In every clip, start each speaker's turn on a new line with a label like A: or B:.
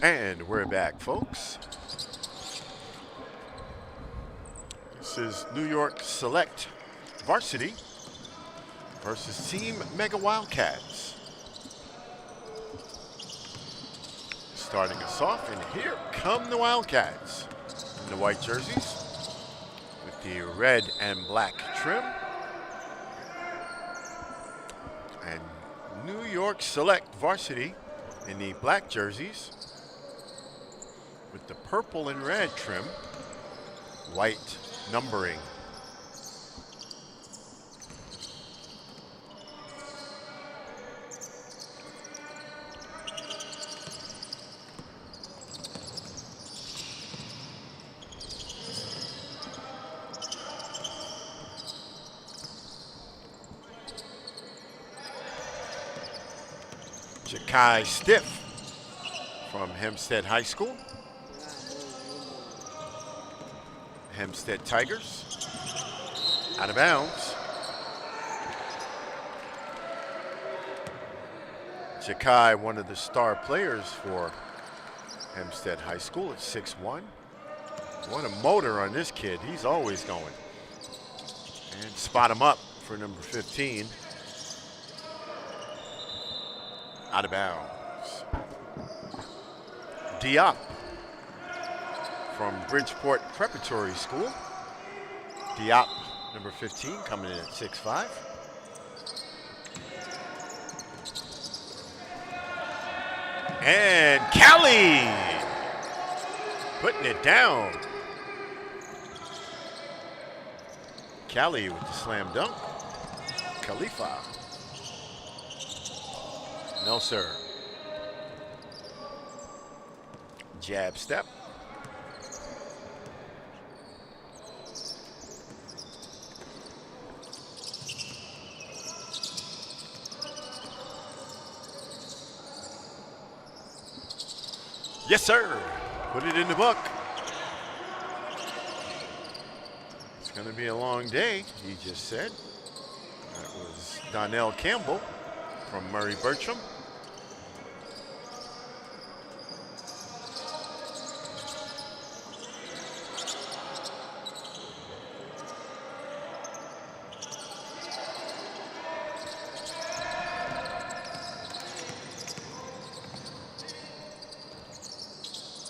A: And we're back, folks. This is New York Select Varsity versus Team Mega Wildcats. Starting us off, and here come the Wildcats in the white jerseys with the red and black trim. And New York Select Varsity in the black jerseys with the purple and red trim, white numbering. Jakai Stiff from Hempstead High School. Hempstead Tigers. Out of bounds. Jakai, one of the star players for Hempstead High School at 6'1". What a motor on this kid. He's always going. And spot him up for number 15. Out of bounds. Diop from Bridgeport Preparatory School. Diop, number 15, coming in at 6'5". And Kelly putting it down. Kelly with the slam dunk. Khalifa. No, sir. Jab step. Yes, sir. Put it in the book. It's going to be a long day, he just said. That was Donnell Campbell from Murray Bertram.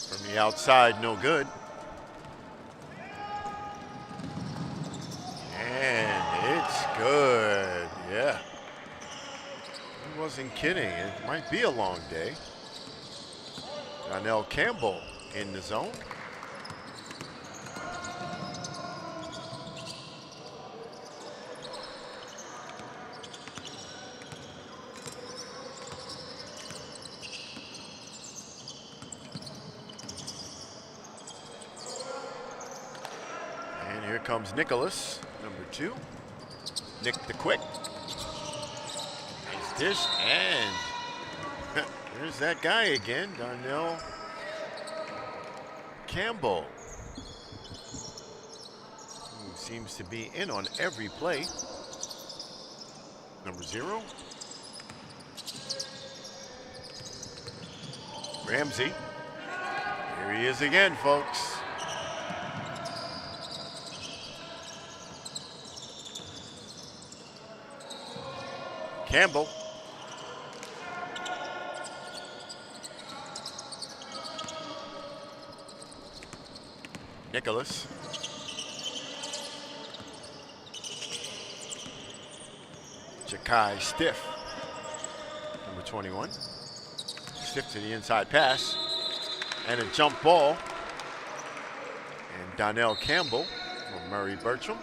A: From the outside, no good. And it's good, yeah. He wasn't kidding, it might be a long day. Donnell Campbell in the zone. Here comes Nicholas, number 2. Nick the Quick. Nice dish, and there's that guy again, Donnell Campbell, who seems to be in on every play. Number 0. Ramsey. Here he is again, folks. Campbell. Nicholas. Jakai Stiff, number 21. Stiff to the inside pass. And a jump ball. And Donnell Campbell from Murray Bertram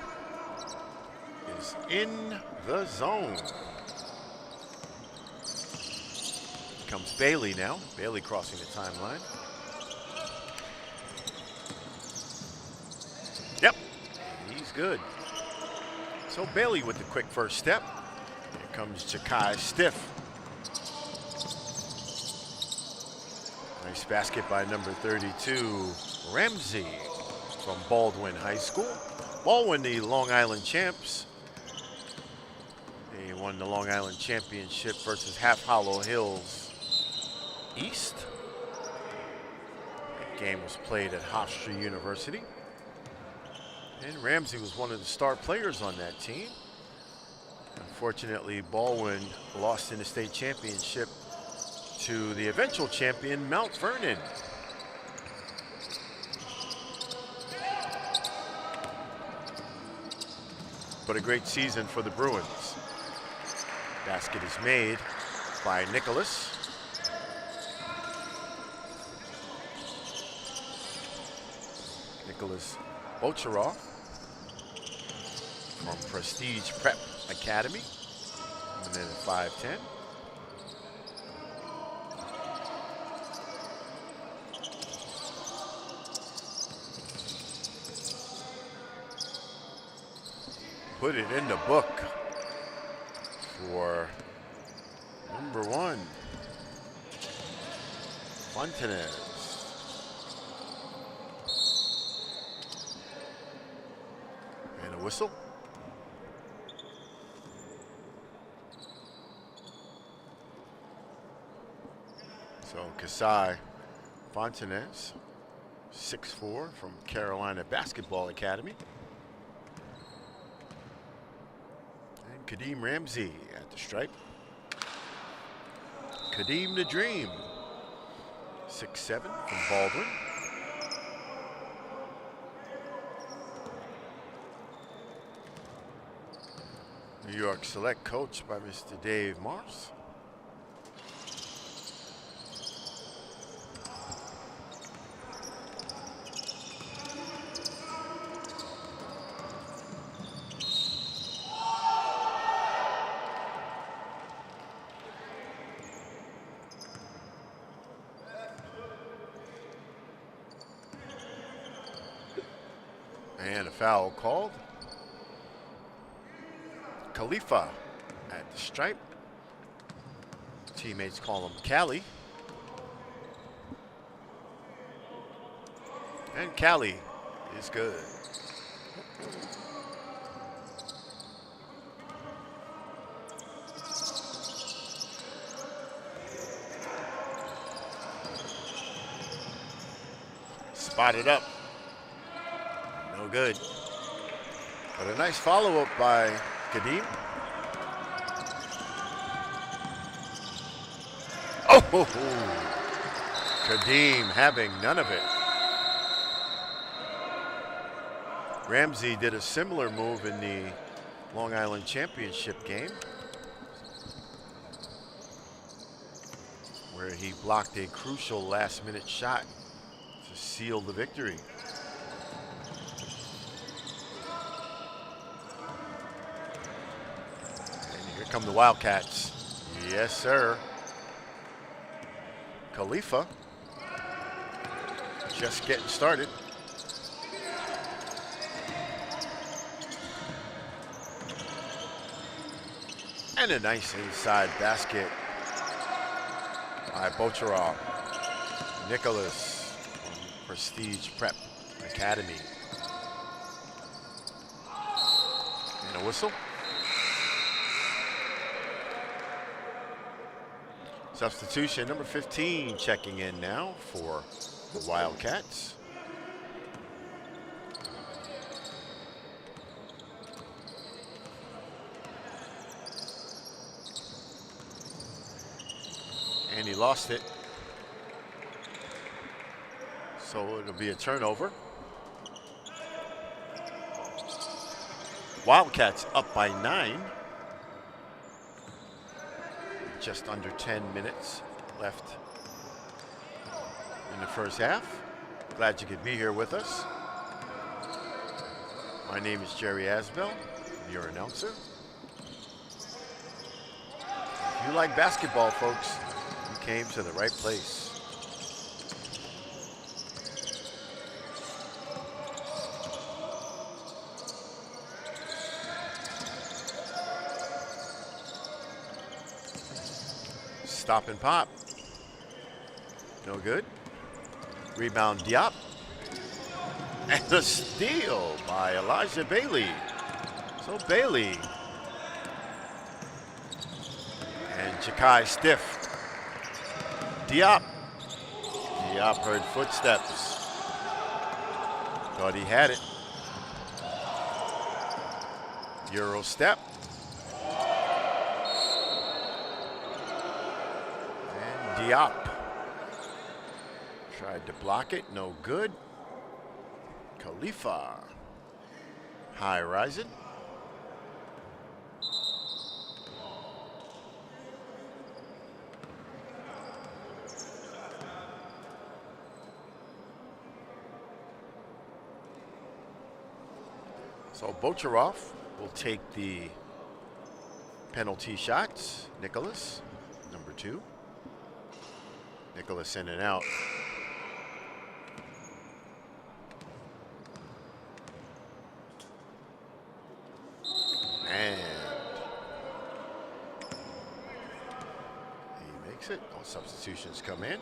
A: is in the zone. Comes Bailey now. Bailey crossing the timeline. Yep, he's good. So Bailey with the quick first step. Here comes Jakai Stiff. Nice basket by number 32, Ramsey from Baldwin High School. Baldwin, the Long Island champs. They won the Long Island Championship versus Half Hollow Hills East. game was played at Hofstra University. And Ramsey was one of the star players on that team. Unfortunately, Baldwin lost in the state championship to the eventual champion, Mount Vernon. But a great season for the Bruins. Basket is made by Nicholas. Nicholas Bocharov from Prestige Prep Academy. And then at 5'10". Put it in the book for number 1, Fontanez. And a whistle. So Kasai Fontanez, 6'4", from Carolina Basketball Academy. Kadeem Ramsey at the stripe. Kadeem the Dream, 6'7", from Baldwin. New York Select coached by Mr. Dave Mars. And a foul called. Khalifa at the stripe. Teammates call him Cali. And Cali is good. Spotted up. No good. But a nice follow-up by Kadeem. Oh, Kadeem having none of it. Ramsey did a similar move in the Long Island Championship game, where he blocked a crucial last-minute shot to seal the victory. Come the Wildcats. Yes, sir. Khalifa just getting started. And a nice inside basket by Bocharov. Nicholas from Prestige Prep Academy. And a whistle. Substitution number 15 checking in now for the Wildcats. And he lost it. So it'll be a turnover. Wildcats up by 9. Just under 10 minutes left in the first half. Glad you could be here with us. My name is Jerry Asbell, your announcer. If you like basketball, folks, you came to the right place. Stop and pop. No good. Rebound Diop. And a steal by Elijah Bailey. So Bailey and Jakai Stiff. Diop. Diop heard footsteps. Thought he had it. Euro step. And Diop tried to block it, no good. Khalifa, high rising. So Bocharov will take the penalty shots. Nicholas, number 2. Nicholas in and out. And he makes it. All substitutions come in.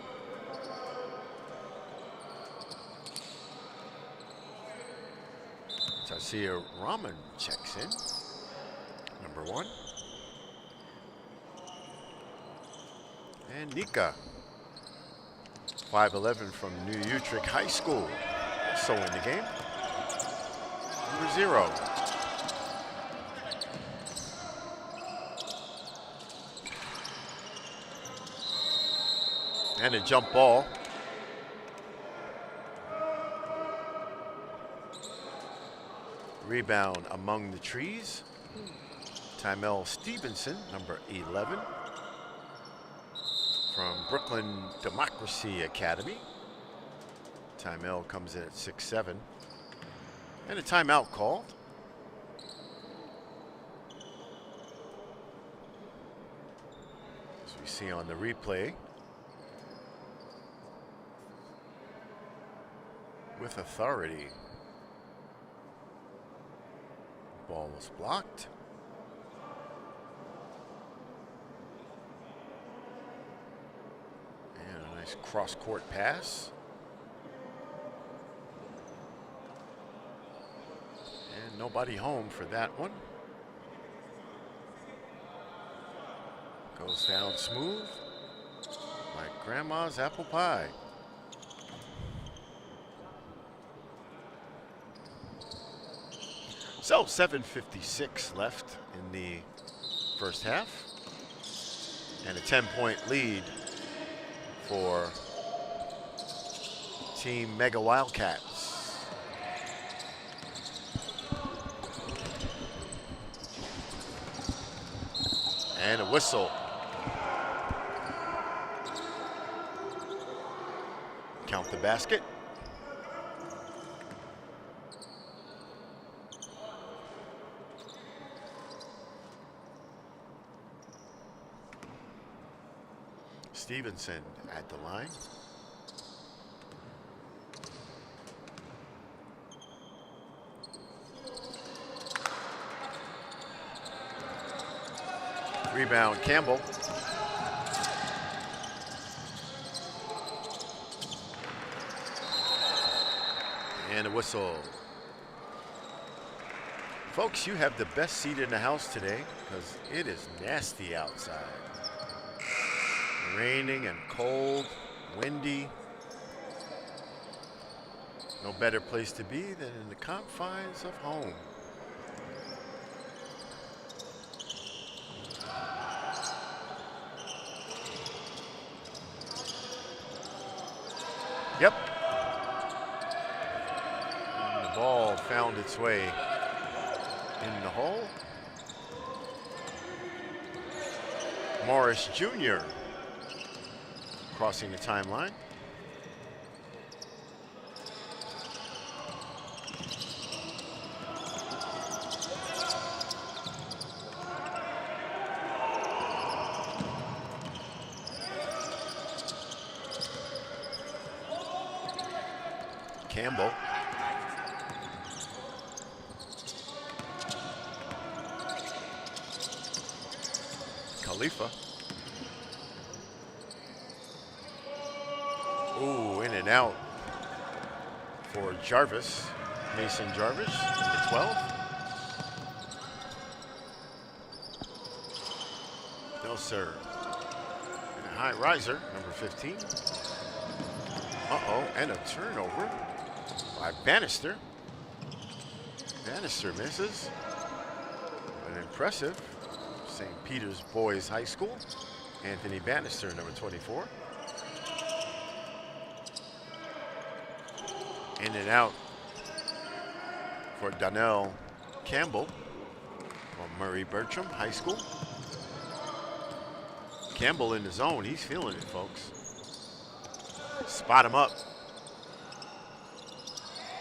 A: Tasia Rahman checks in, number 1. And Nika, 5'11" from New Utrecht High School, also in the game, number 0. And a jump ball. Rebound among the trees. Tymel Stevenson, number 11, from Brooklyn Democracy Academy. Tymel comes in at 6'7". And a timeout called. As we see on the replay. With authority. Ball was blocked. And a nice cross-court pass. And nobody home for that one. Goes down smooth, like grandma's apple pie. So 7:56 left in the first half, and a 10-point lead for Team Mega Wildcats. And a whistle. Count the basket. Stevenson at the line. Rebound, Campbell. And a whistle. Folks, you have the best seat in the house today because it is nasty outside. Raining and cold, windy. No better place to be than in the confines of home. Yep. And the ball found its way in the hole. Morris Jr. crossing the timeline. Campbell. Khalifa. Ooh, in and out for Jarvis. Mason Jarvis, number 12. No, sir. And a high riser, number 15. Uh-oh, and a turnover. by Bannister. Bannister misses. An impressive St. Peter's Boys High School. Anthony Bannister, number 24. In and out for Donnell Campbell from Murray Bertram High School. Campbell in the zone. He's feeling it, folks. Spot him up.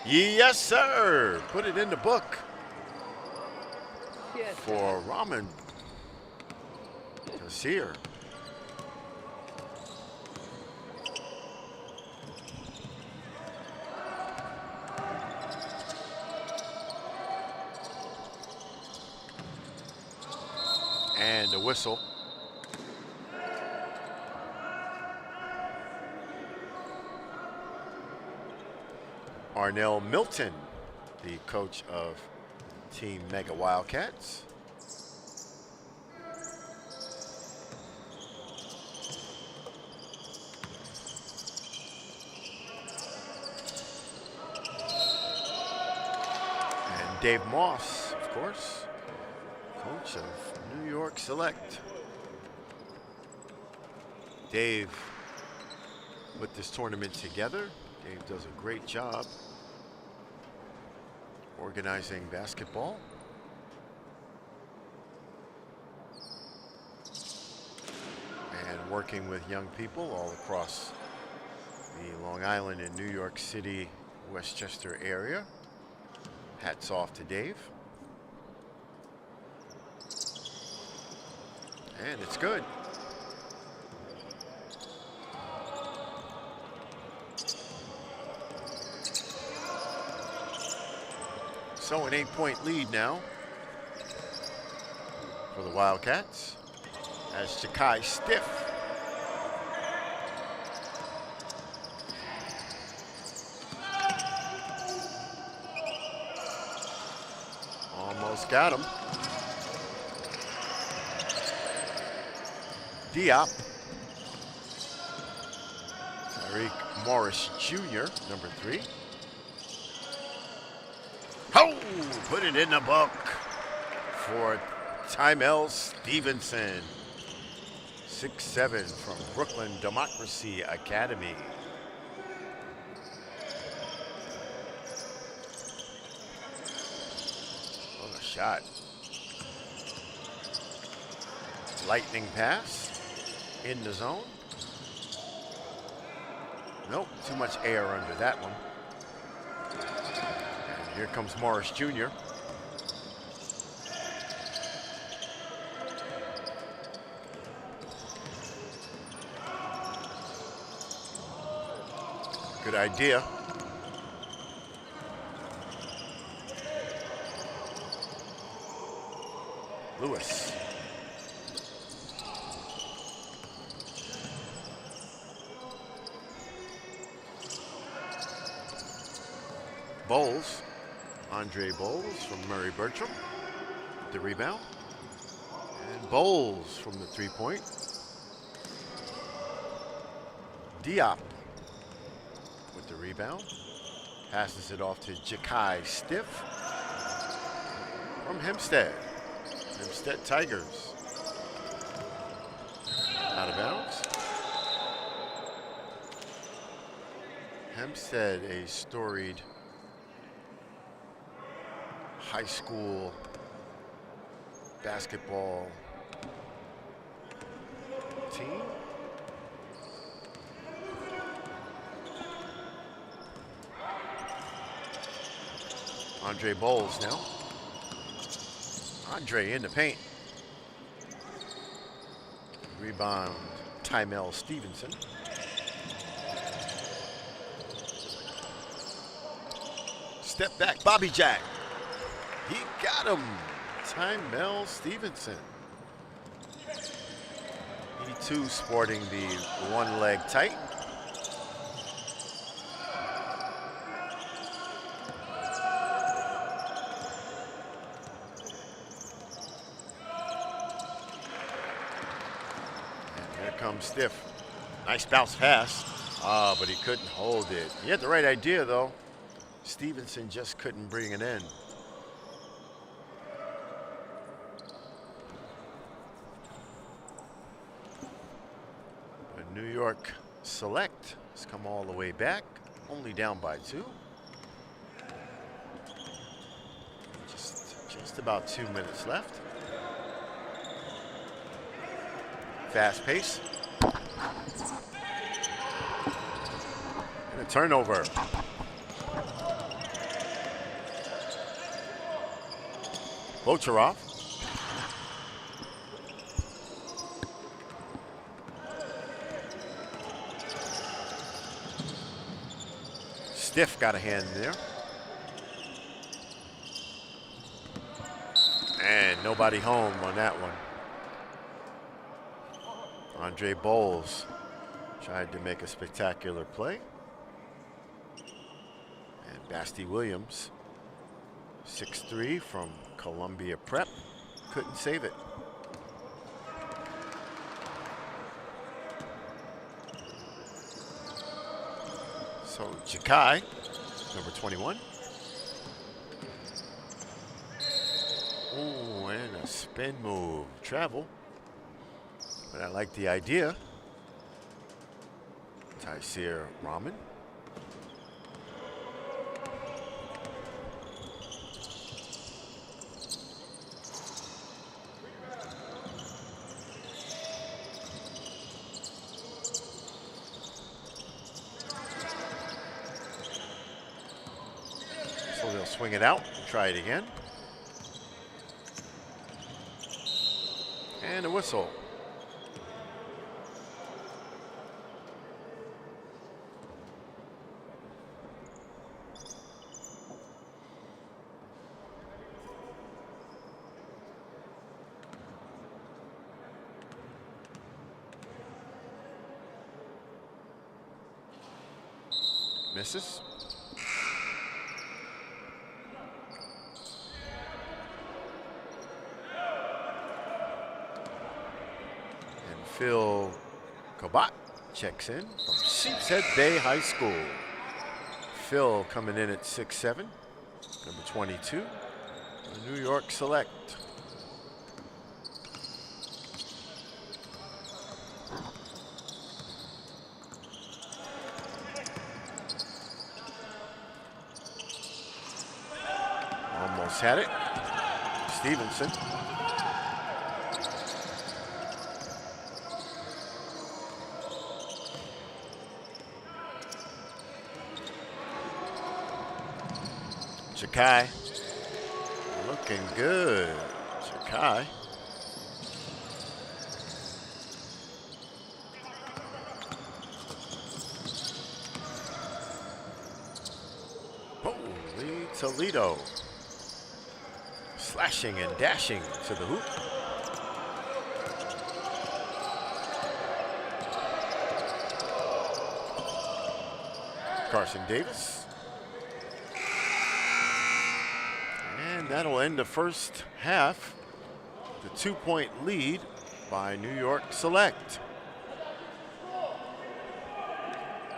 A: Yes, sir. Put it in the book for Raman Nasir. And the whistle. Arnell Milton, the coach of Team Mega Wildcats. And Dave Moss, of course, coach of New York Select. Dave put this tournament together. Dave does a great job organizing basketball. And working with young people all across the Long Island and New York City, Westchester area. Hats off to Dave. And it's good. So an 8-point lead now for the Wildcats as Jakai Stiff almost got him. Diop. Tariq Morris Jr., number 3. Oh, put it in the book for Tymel Stevenson. 6'7" from Brooklyn Democracy Academy. What a shot. Lightning pass in the zone. Nope, too much air under that one. Here comes Morris Jr. Good idea. Lewis. Bowles. Andre Bowles from Murray Bertram, the rebound. And Bowles from the 3-point. Diop with the rebound. Passes it off to Jakai Stiff from Hempstead. Hempstead Tigers. Out of bounds. Hempstead, a storied high school basketball team. Andre Bowles now. Andre in the paint. Rebound, Tymel Stevenson. Step back, Bobby Jack. He got him. Tymel Stevenson. He too sporting the one leg tight. And here comes Stiff. Nice bounce pass. But he couldn't hold it. He had the right idea though. Stevenson just couldn't bring it in. But New York Select has come all the way back, only down by 2. Just about 2 minutes left. Fast pace. And a turnover. Bocharov. Stiff got a hand there. And nobody home on that one. Andre Bowles tried to make a spectacular play. And Basti Williams, 6'3" from Columbia Prep, couldn't save it. So Jakai, number 21. Oh, and a spin move. Travel. But I like the idea. Taisir Rahman. So they'll swing it out and try it again. And a whistle. Misses. And Phil Kobat checks in from Sheepshead Bay High School. Phil coming in at 6'7", number 22, the New York Select. Almost had it. Stevenson. Jakai. Looking good. Jakai. Holy Toledo. Slashing and dashing to the hoop. Carson Davis. And that'll end the first half. The 2-point lead by New York Select.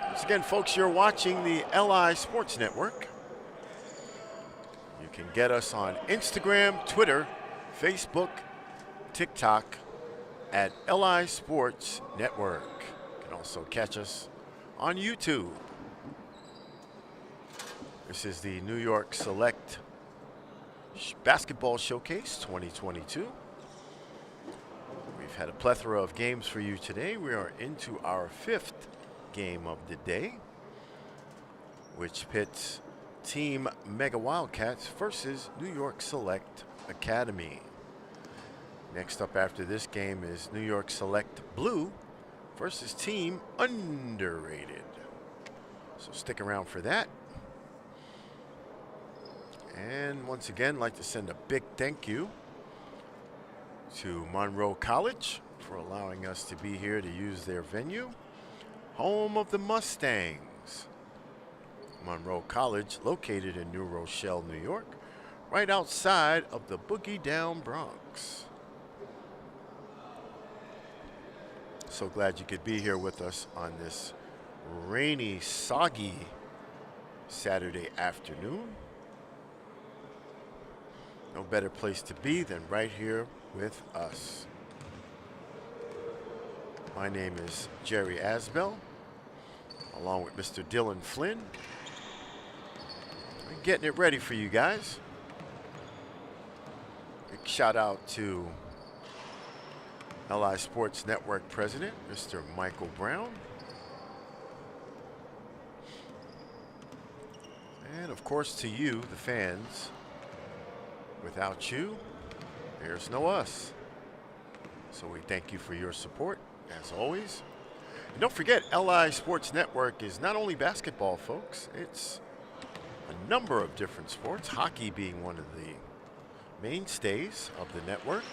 A: Once again, folks, you're watching the LI Sports Network. You can get us on Instagram, Twitter, Facebook, TikTok at LI Sports Network. You can also catch us on YouTube. This is the New York Select Basketball Showcase 2022. We've had a plethora of games for you today. We are into our 5th game of the day, which pits Team Mega Wildcats versus New York Select Academy. Next up after this game is New York Select Blue versus Team Underrated. So stick around for that. And once again, I'd like to send a big thank you to Monroe College for allowing us to be here to use their venue, home of the Mustangs. Monroe College, located in New Rochelle, New York, right outside of the Boogie Down Bronx. So glad you could be here with us on this rainy, soggy Saturday afternoon. No better place to be than right here with us. My name is Jerry Asbell, along with Mr. Dylan Flynn. We're getting it ready for you guys. Big shout out to LI Sports Network President, Mr. Michael Brown. And of course to you, the fans. Without you, there's no us. So we thank you for your support, as always. And don't forget, LI Sports Network is not only basketball, folks. It's a number of different sports, hockey being one of the mainstays of the network.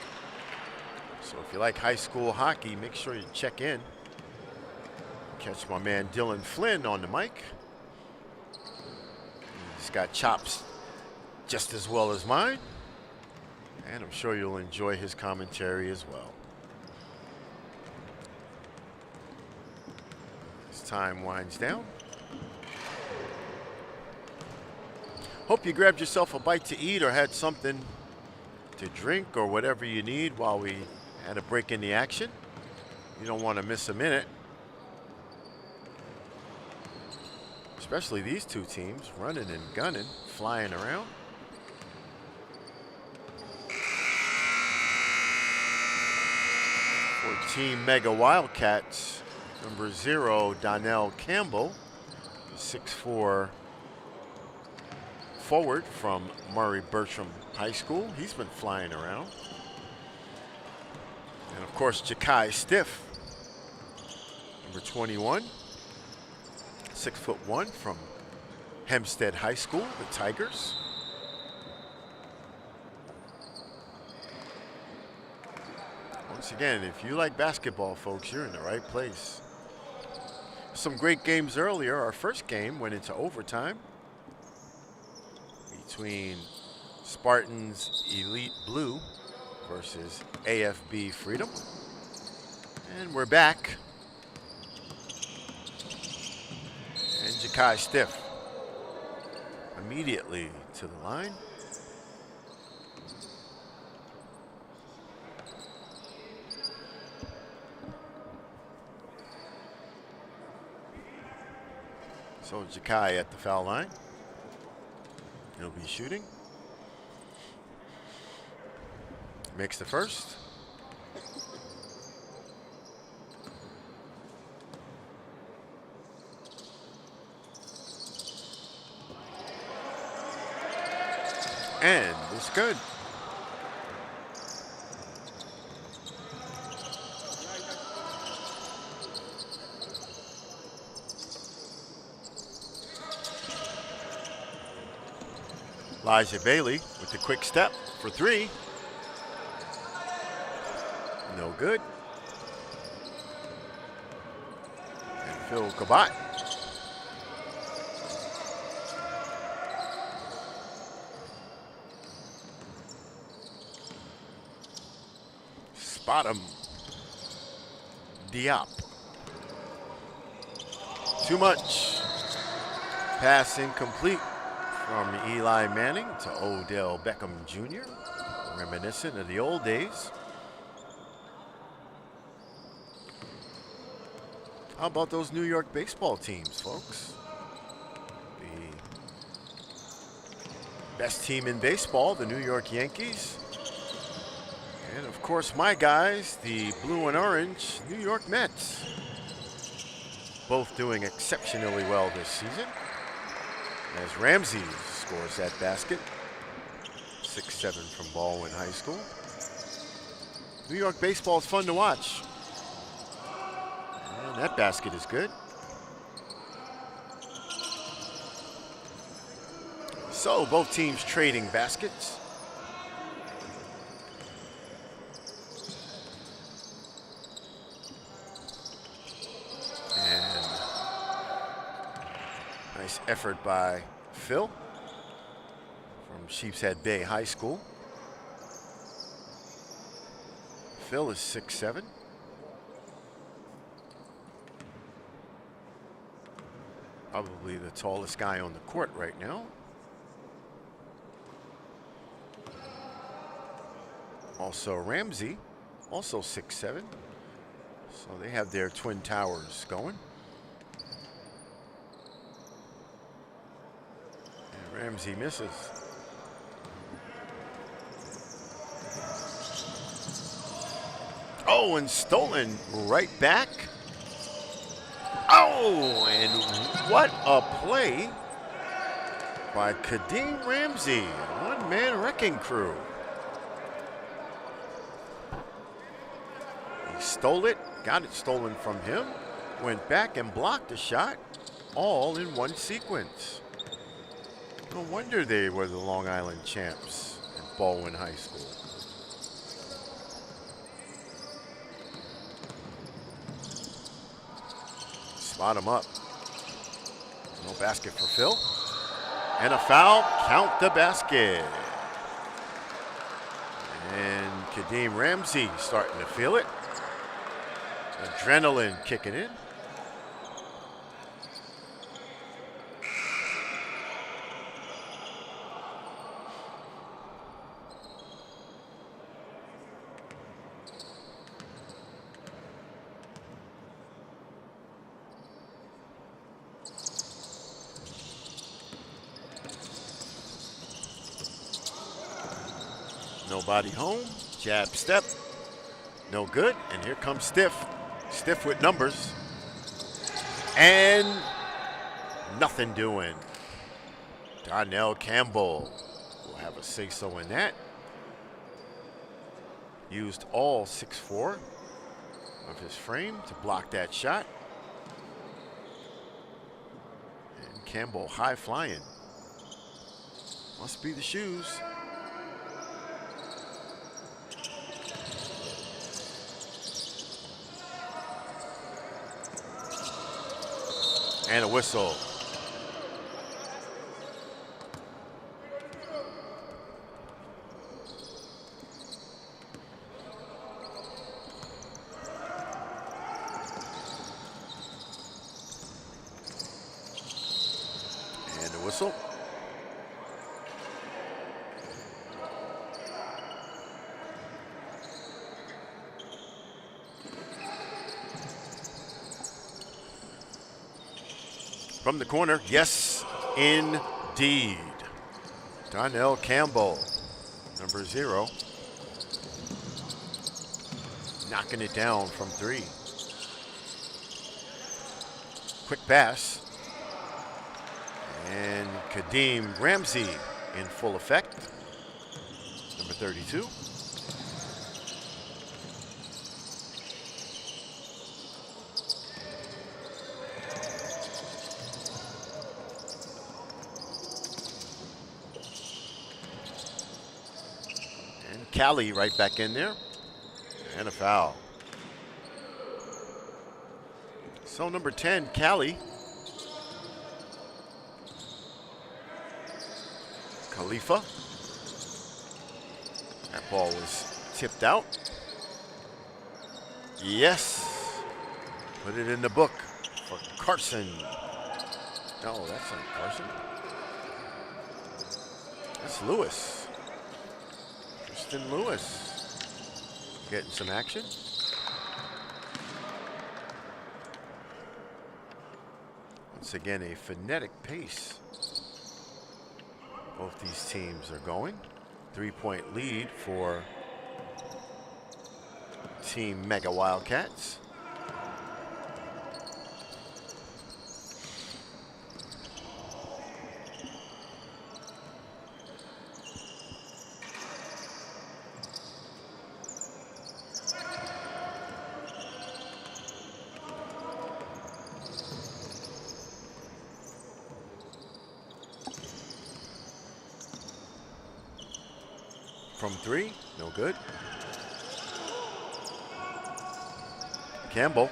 A: So if you like high school hockey, make sure you check in. Catch my man Dylan Flynn on the mic. He's got chops just as well as mine. And I'm sure you'll enjoy his commentary as well. As time winds down. Hope you grabbed yourself a bite to eat or had something to drink or whatever you need while we had a break in the action. You don't want to miss a minute. Especially these two teams running and gunning, flying around. For Team Mega Wildcats, number 0, Donnell Campbell, 6'4" forward from Murray Bertram High School. He's been flying around. And of course, Ja'Kai Stiff, number 21, 6'1" from Hempstead High School, the Tigers. Once again, if you like basketball, folks, you're in the right place. Some great games earlier. Our first game went into overtime between Spartans Elite Blue versus AFB Freedom. And we're back. And Ja'Kai Stiff immediately to the line. So Ja'Kai at the foul line. He'll be shooting. Makes the first. And it's good. Elijah Bailey with the quick step for 3. No good. And Phil Kabat. Spot him. Diop. Too much. Pass incomplete from Eli Manning to Odell Beckham Jr. Reminiscent of the old days. How about those New York baseball teams, folks? The best team in baseball, the New York Yankees. And of course, my guys, the blue and orange New York Mets. Both doing exceptionally well this season. As Ramsey scores that basket. 6'7" from Baldwin High School. New York baseball is fun to watch. And that basket is good. So both teams trading baskets. And nice effort by Phil from Sheepshead Bay High School. Phil is 6'7". Probably the tallest guy on the court right now. Also Ramsey, also 6'7". So they have their twin towers going. And Ramsey misses. Oh, and stolen right back. Oh, and what a play by Kadeem Ramsey, one-man wrecking crew. He stole it, got it stolen from him, went back and blocked the shot, all in one sequence. No wonder they were the Long Island champs at Baldwin High School. Spot him up. No basket for Phil. And a foul. Count the basket. And Kadeem Ramsey starting to feel it. Adrenaline kicking in. Nobody home. Jab step. No good. And here comes Stiff. Stiff with numbers. And nothing doing. Darnell Campbell will have a say-so in that. Used all 6'4" of his frame to block that shot. And Campbell high flying. Must be the shoes. And a whistle. And a whistle. From the corner, yes, indeed. Darnell Campbell, number 0. Knocking it down from 3. Quick pass. And Kadeem Ramsey in full effect, number 32. Callie right back in there, and a foul. So number 10, Callie. Khalifa. That ball was tipped out. Yes, put it in the book for Carson. No, that's not Carson. That's Lewis. Lewis getting some action. Once again, a frenetic pace. Both these teams are going. 3-point lead for Team Mega Wildcats. From 3, no good. Campbell.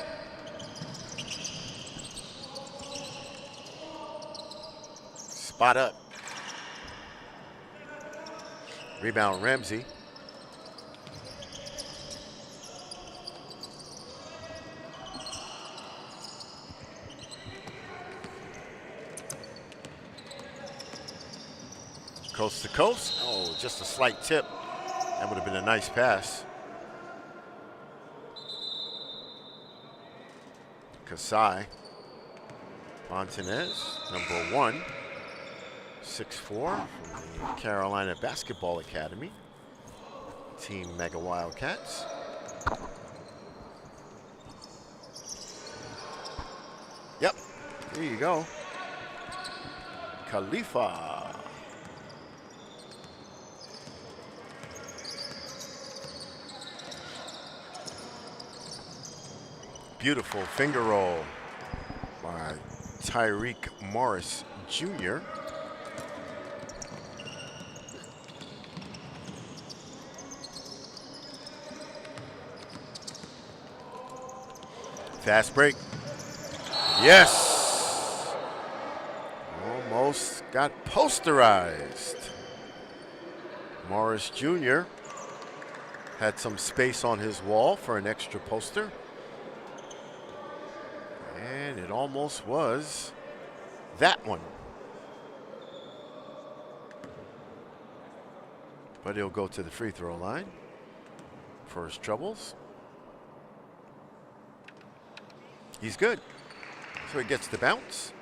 A: Spot up. Rebound Ramsey. Coast to coast. Oh, just a slight tip. That would have been a nice pass. Kasai. Fontanez, number 1. 6'4", from the Carolina Basketball Academy. Team Mega Wildcats. Yep, there you go. Khalifa. Beautiful finger roll by Tyreek Morris Jr. Fast break. Yes! Almost got posterized. Morris Jr. had some space on his wall for an extra poster. And it almost was that one. But he'll go to the free throw line for his troubles. He's good. So he gets the bounce.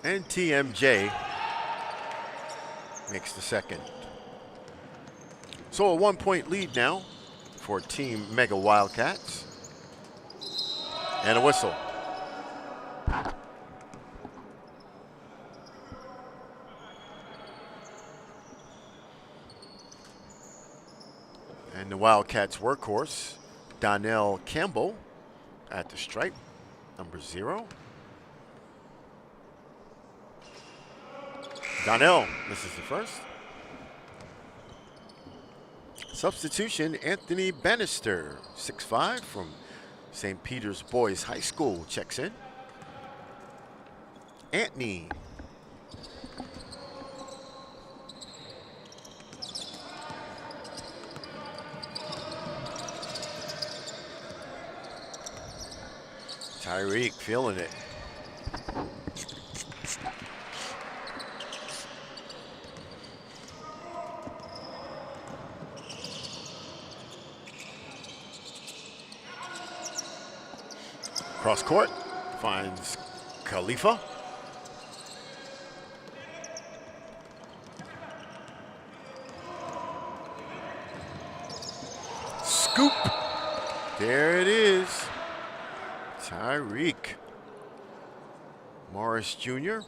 A: And TMJ makes the second. So a 1-point lead now for Team Mega Wildcats. And a whistle. And the Wildcats workhorse, Donnell Campbell at the stripe, number 0. Donnell, this is the first. Substitution, Anthony Bannister, 6'5", from St. Peter's Boys High School, checks in. Anthony. Tyreek feeling it. Cross court, finds Khalifa. Scoop. There it is. Tyreek Morris Jr.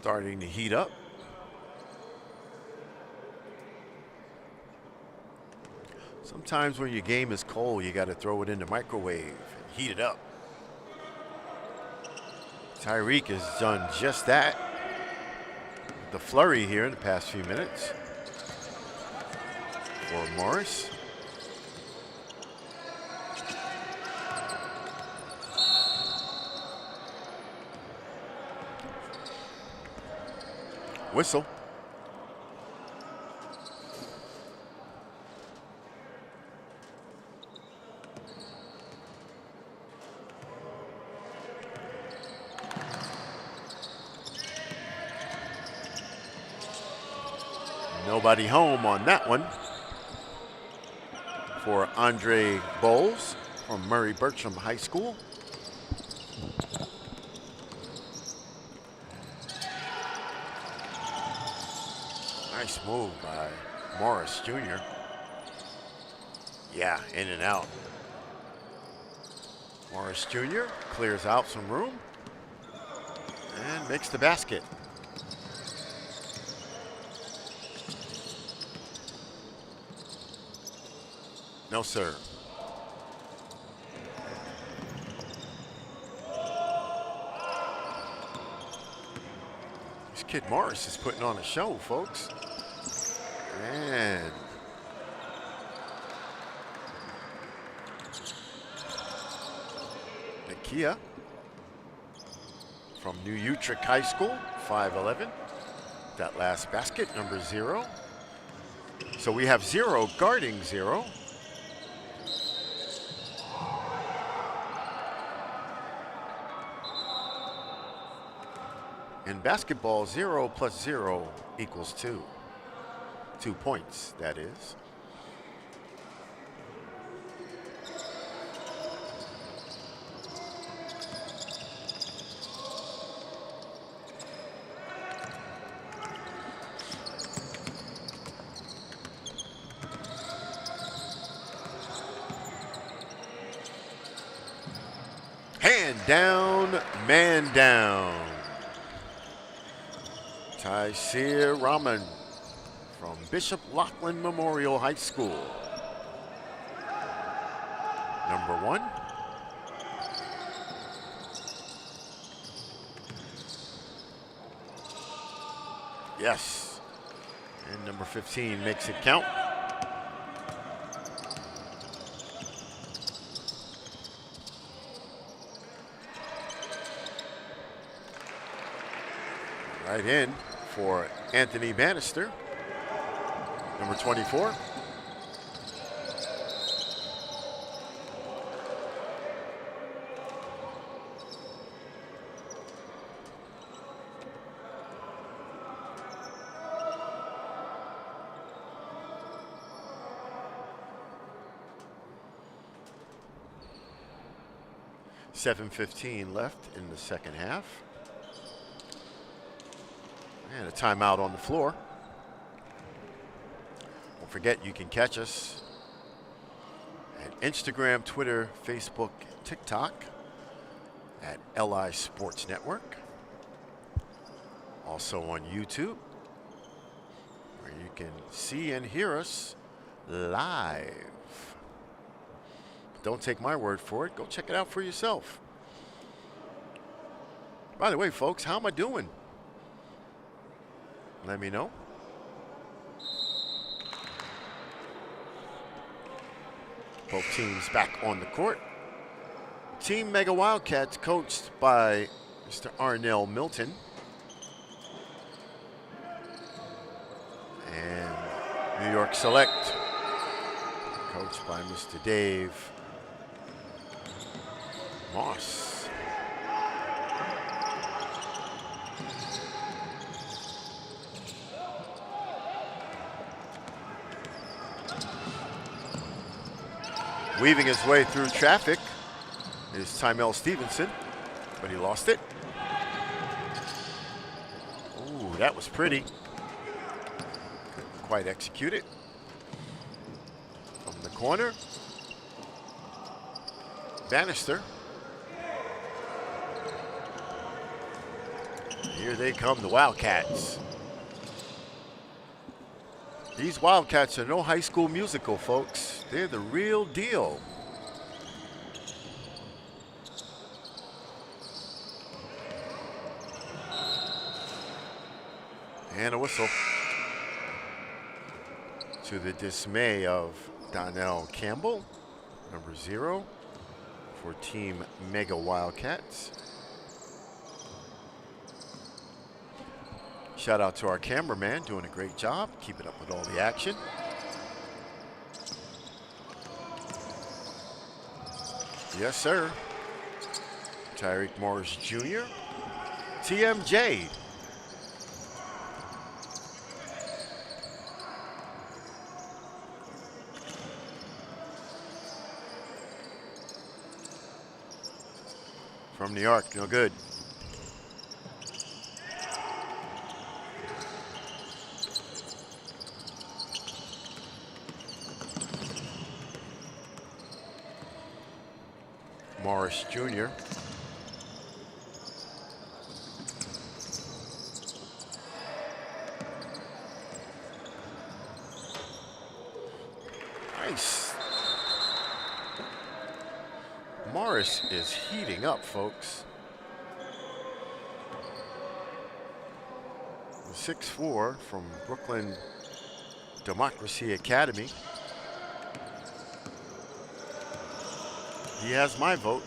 A: starting to heat up. Sometimes when your game is cold, you got to throw it in the microwave and heat it up. Tyreek has done just that. The flurry here in the past few minutes for Morris. Whistle. Nobody home on that one for Andre Bowles from Murray Bertram High School. Nice move by Morris Jr. Yeah, in and out. Morris Jr. clears out some room and makes the basket. No, sir. This kid Morris is putting on a show, folks. And Nakia from New Utrecht High School, 5'11", that last basket, number 0. So we have 0 guarding 0. In basketball, 0 plus 0 equals 2. 2 points, that is. Hand down, man down. Taisir Rahman from Bishop Loughlin Memorial High School. Number 1. Yes. And number 15 makes it count. Right in for Anthony Bannister, number 24. $7:15 left in the second half. And a timeout on the floor. Don't forget, you can catch us at Instagram, Twitter, Facebook, TikTok at LI Sports Network. Also on YouTube, where you can see and hear us live. Don't take my word for it. Go check it out for yourself. By the way, folks, how am I doing? Let me know. Both teams back on the court. Team Mega Wildcats coached by Mr. Arnell Milton. And New York Select coached by Mr. Dave Moss. Weaving his way through traffic is Tymel Stevenson, but he lost it. Ooh, that was pretty. Couldn't quite execute it. From the corner, Bannister. Here they come, the Wildcats. These Wildcats are no High School Musical, folks. They're the real deal. And a whistle. To the dismay of Donnell Campbell, number 0 for Team Mega Wildcats. Shout out to our cameraman, doing a great job, keeping up with all the action. Yes, sir. Tyreek Morris Jr. TMJ. From New York, no good. Morris Jr. Nice. Morris is heating up, folks. 6'4" from Brooklyn Democracy Academy. He has my vote.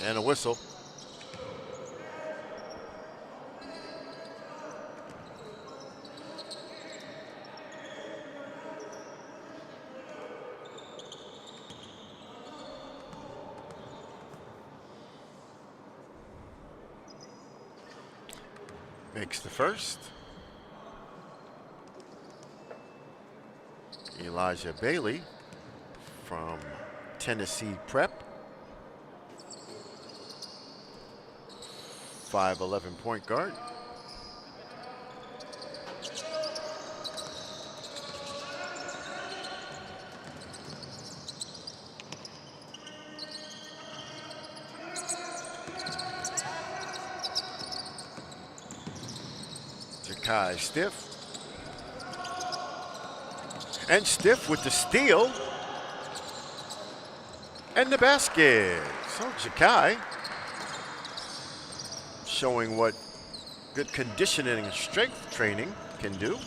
A: And a whistle. makes the first. Elijah Bailey from Tennessee Prep. 5'11" point guard. Jakai Stiff. And Stiff with the steal. And the basket. So Jakai showing what good conditioning and strength training can do.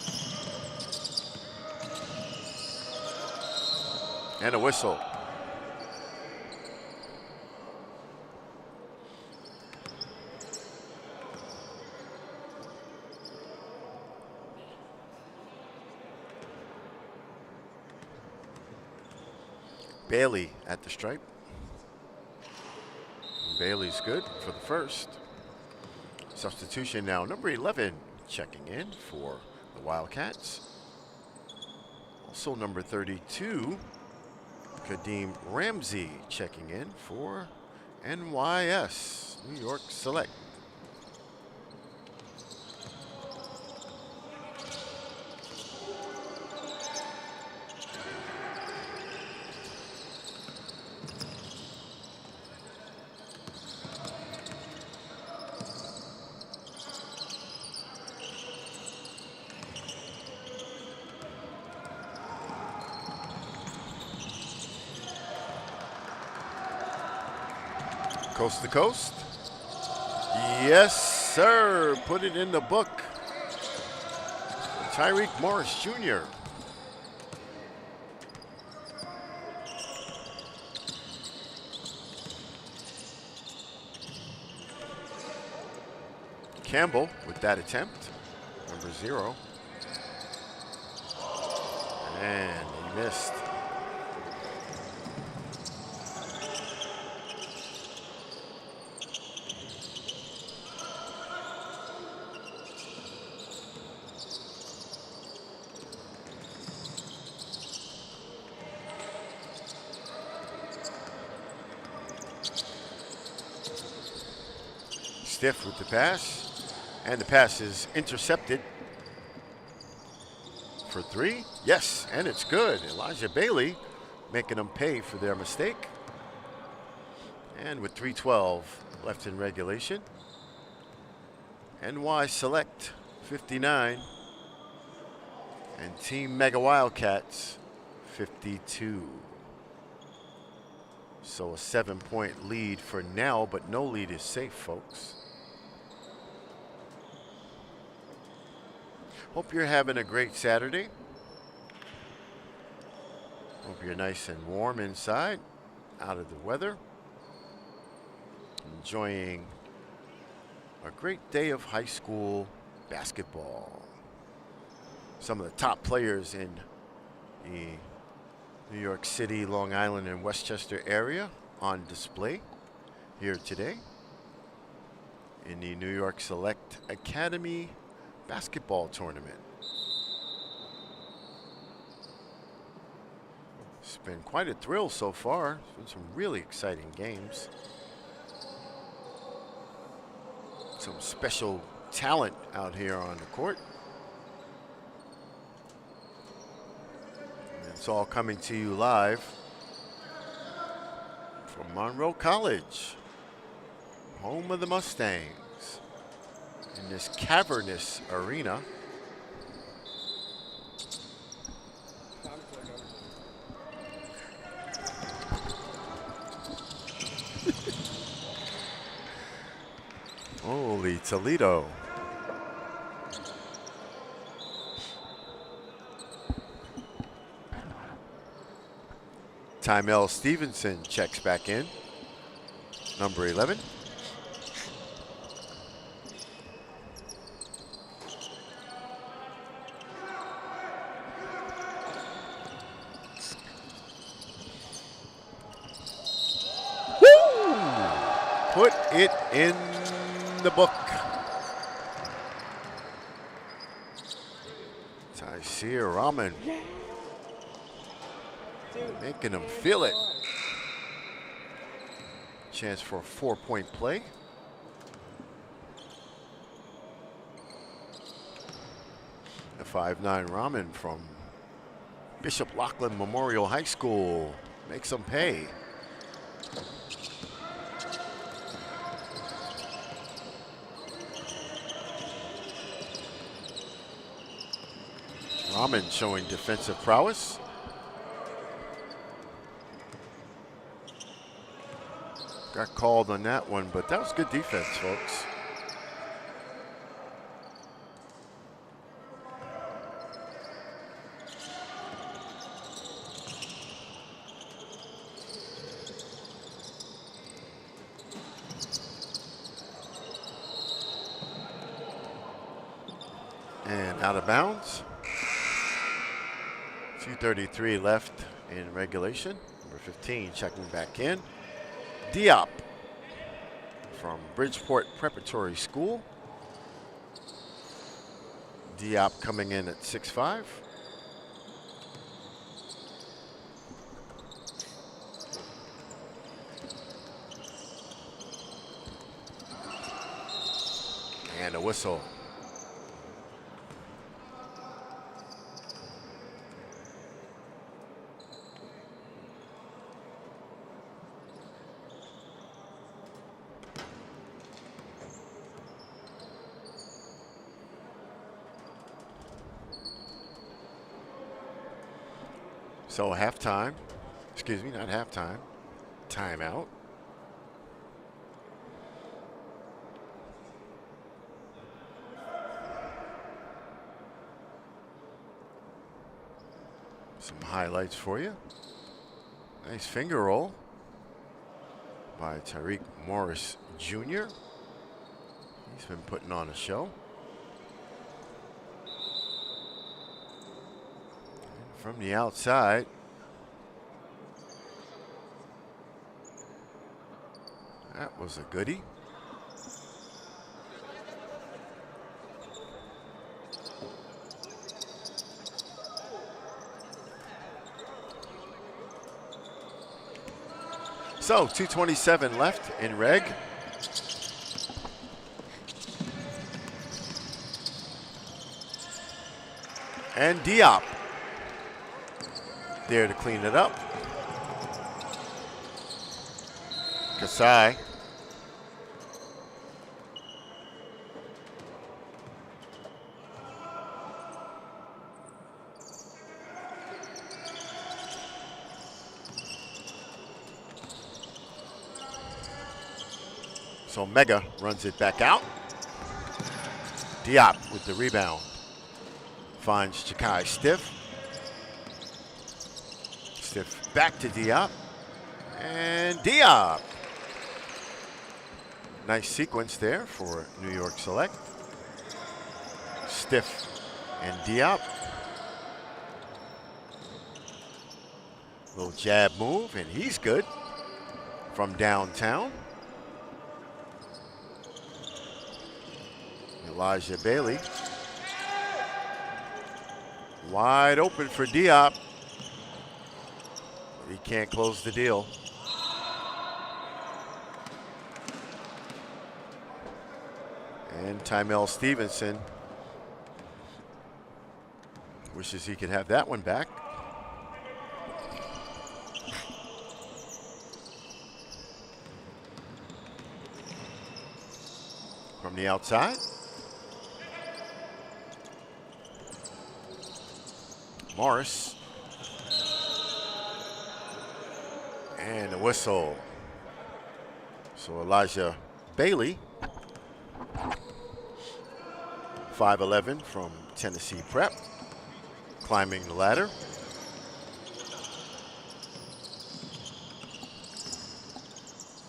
A: And a whistle. Bailey at the stripe. Bailey's good for the first. Substitution now, number 11 checking in for the Wildcats. Also number 32, Kadeem Ramsey checking in for NYS, New York Select. Coast to coast. Yes, sir. Put it in the book. Tyreek Morris Jr. Campbell with that attempt. Number 0. And he missed. Stiff with the pass, and the pass is intercepted for 3. Yes, and it's good. Elijah Bailey making them pay for their mistake. And with 3:12 left in regulation, NY Select 59 and Team Mega Wildcats 52. So a 7-point lead for now, but no lead is safe, folks. Hope you're having a great Saturday. Hope you're nice and warm inside, out of the weather. Enjoying a great day of high school basketball. Some of the top players in the New York City, Long Island, and Westchester area on display here today in the New York Select Academy basketball tournament. It's been quite a thrill so far. It's been some really exciting games. Some special talent out here on the court. And it's all coming to you live from Monroe College, home of the Mustangs. In this cavernous arena. Holy Toledo. Tymel Stevenson checks back in. Number 11. Put it in the book. Tyseer Rahman making him feel it. Chance for a 4-point play. The 5'9" Rahman from Bishop Loughlin Memorial High School makes him pay. Rahman showing defensive prowess. Got called on that one, but that was good defense, folks. And out of bounds. 2:33 left in regulation. Number 15 checking back in. Diop from Bridgeport Preparatory School. Diop coming in at 6'5". And a whistle. So halftime, excuse me, not halftime, timeout. Some highlights for you. Nice finger roll by Tariq Morris Jr. He's been putting on a show. From the outside, that was a goodie. So 2:27 left in reg. And Diop there to clean it up. Kasai. So Mega runs it back out. Diop with the rebound. Finds Chakai Stiff. Stiff back to Diop. And Diop. Nice sequence there for New York Select. Stiff and Diop. Little jab move, and he's good from downtown. Elijah Bailey. Wide open for Diop. He can't close the deal. And Tymel Stevenson wishes he could have that one back. From the outside. Morris. And a whistle. So Elijah Bailey, 5'11" from Tennessee Prep, climbing the ladder.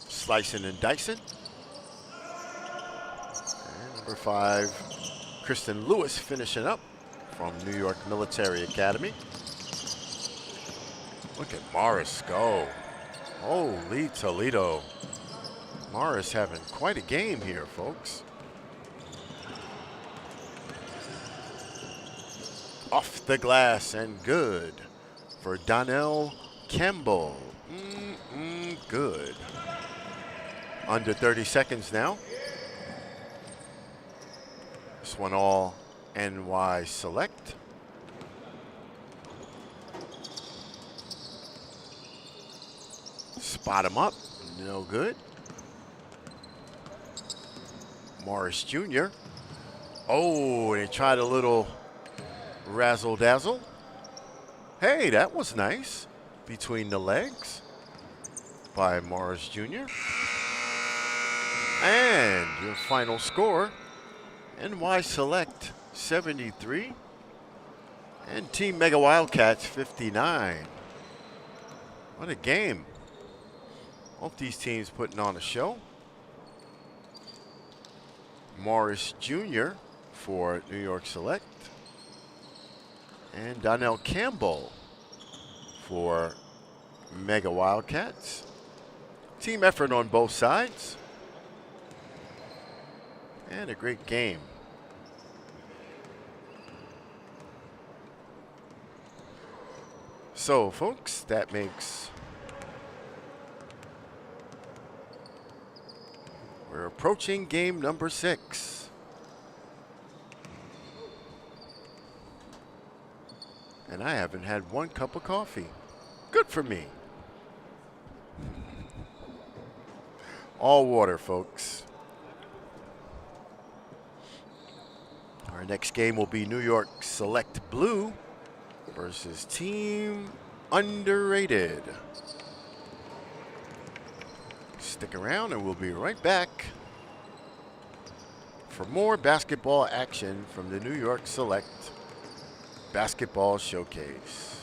A: Slicing and dicing. And number 5, Kristen Lewis finishing up from New York Military Academy. Look at Morris go. Holy Toledo. Morris having quite a game here, folks. Off the glass and good for Donnell Campbell. Good. Under 30 seconds now. This one all NY Select. Spot him up. No good. Morris Jr. Oh, they tried a little razzle dazzle. Hey, that was nice. Between the legs by Morris Jr. And your final score, NY Select 73 and Team Mega Wildcats 59. What a game. Both these teams putting on a show. Morris Jr. for New York Select and Donnell Campbell for Mega Wildcats. Team effort on both sides. And a great game. So, folks, that makes... We're approaching game number 6. And I haven't had one cup of coffee. Good for me. All water, folks. Our next game will be New York Select Blue versus Team Underrated. Stick around and we'll be right back for more basketball action from the New York Select Basketball Showcase.